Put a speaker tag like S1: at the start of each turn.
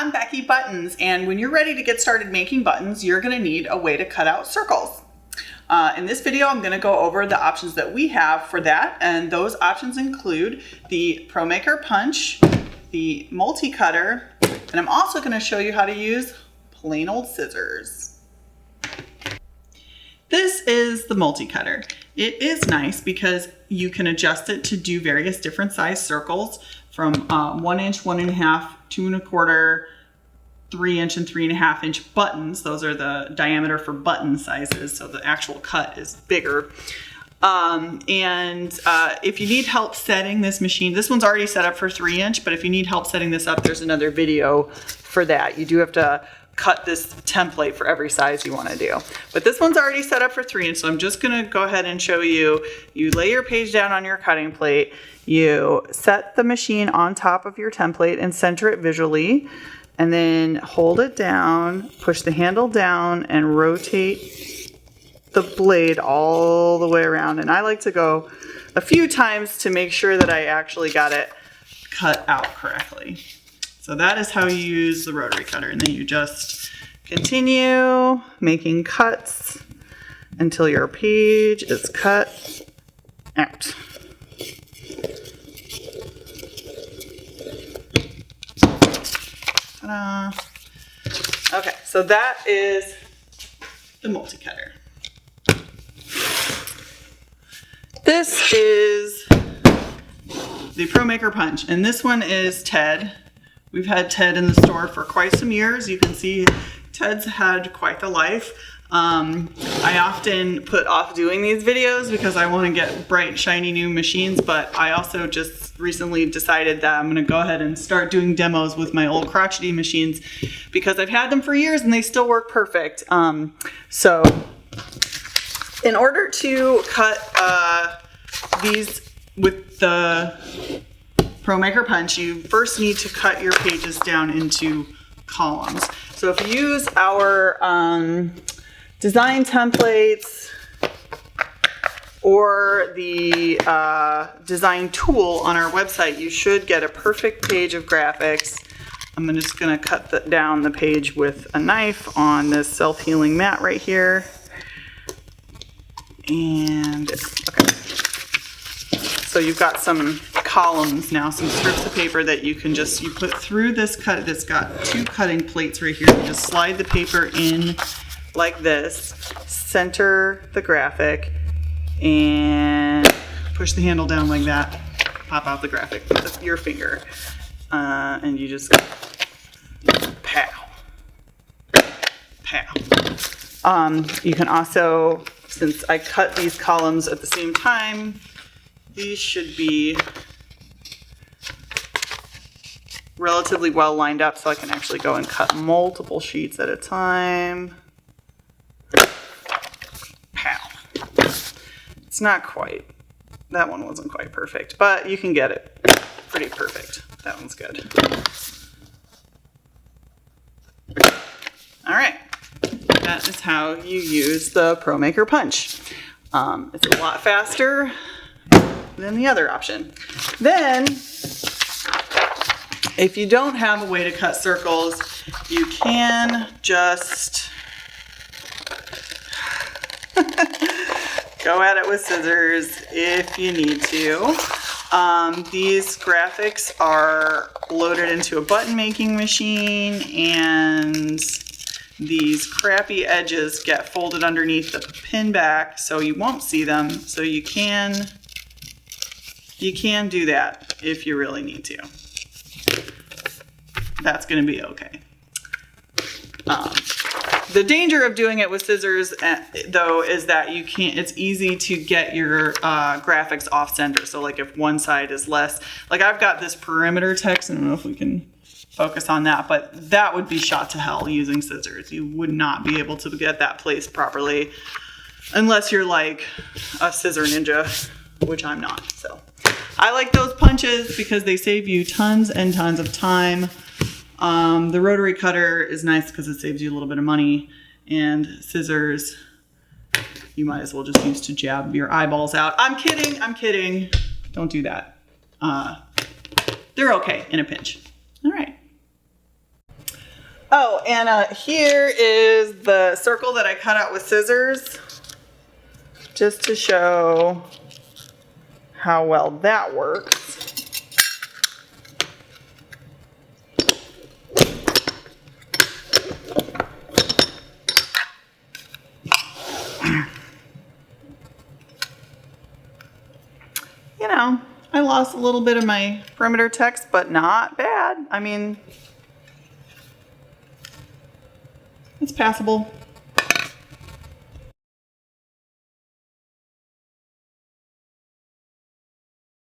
S1: I'm Becky Buttons, and when you're ready to get started making buttons, you're going to need a way to cut out circles. In this video, I'm going to go over the options that we have for that, and those options include the ProMaker Punch, the MultiCutter, and I'm also going to show you how to use plain old scissors. This is the MultiCutter. It is nice because you can adjust it to do various different size circles from 1 inch, 1.5, 2 1/4, 3 inch, and 3.5 inch buttons. Those are the diameter for button sizes, so the actual cut is bigger. If you need help setting this machine, this one's already set up for 3 inch, but if you need help setting this up, there's another video for that. You do have to cut this template for every size you want to do. But this one's already set up for 3 inch, so I'm just going to go ahead and show you. You lay your page down on your cutting plate, you set the machine on top of your template and center it visually, and then hold it down, push the handle down, and rotate the blade all the way around. And I like to go a few times to make sure that I actually got it cut out correctly. So that is how you use the rotary cutter, and then you just continue making cuts until your page is cut out. Ta-da. Okay, so that is the MultiCutter. This is the ProMaker Punch, and this one is Ted. We've had Ted in the store for quite some years. You can see Ted's had quite the life. I often put off doing these videos because I want to get bright, shiny new machines, but I also just recently decided that I'm going to go ahead and start doing demos with my old crotchety machines because I've had them for years and they still work perfect. So in order to cut these with the ProMaker Punch, you first need to cut your pages down into columns. So if you use our design templates or the design tool on our website, you should get a perfect page of graphics. I'm just going to cut down the page with a knife on this self-healing mat right here. And okay. So you've got some columns now, some strips of paper that you can just, you put through this cut. It's got 2 cutting plates right here. You just slide the paper in like this, center the graphic, and push the handle down like that. Pop out the graphic with your finger. And you just pow, pow. You can also, since I cut these columns at the same time, these should be relatively well lined up so I can actually go and cut multiple sheets at a time. Pow. It's not quite, that one wasn't quite perfect, but you can get it pretty perfect. That one's good. All right, that is how you use the ProMaker Punch. It's a lot faster than the other option. Then, if you don't have a way to cut circles, you can just go at it with scissors if you need to. These graphics are loaded into a button making machine, and these crappy edges get folded underneath the pin back so you won't see them. So you can do that if you really need to. That's going to be okay. The danger of doing it with scissors, though, is that you can't, it's easy to get your graphics off center. So like if one side is less, like I've got this perimeter text, I don't know if we can focus on that, but that would be shot to hell using scissors. You would not be able to get that placed properly unless you're like a scissor ninja, which I'm not. So I like those punches because they save you tons and tons of time. The rotary cutter is nice because it saves you a little bit of money, and scissors you might as well just use to jab your eyeballs out. I'm kidding. Don't do that. They're okay in a pinch. All right. Oh, and here is the circle that I cut out with scissors, just to show how well that works. You know, I lost a little bit of my perimeter text, but not bad. I mean, it's passable.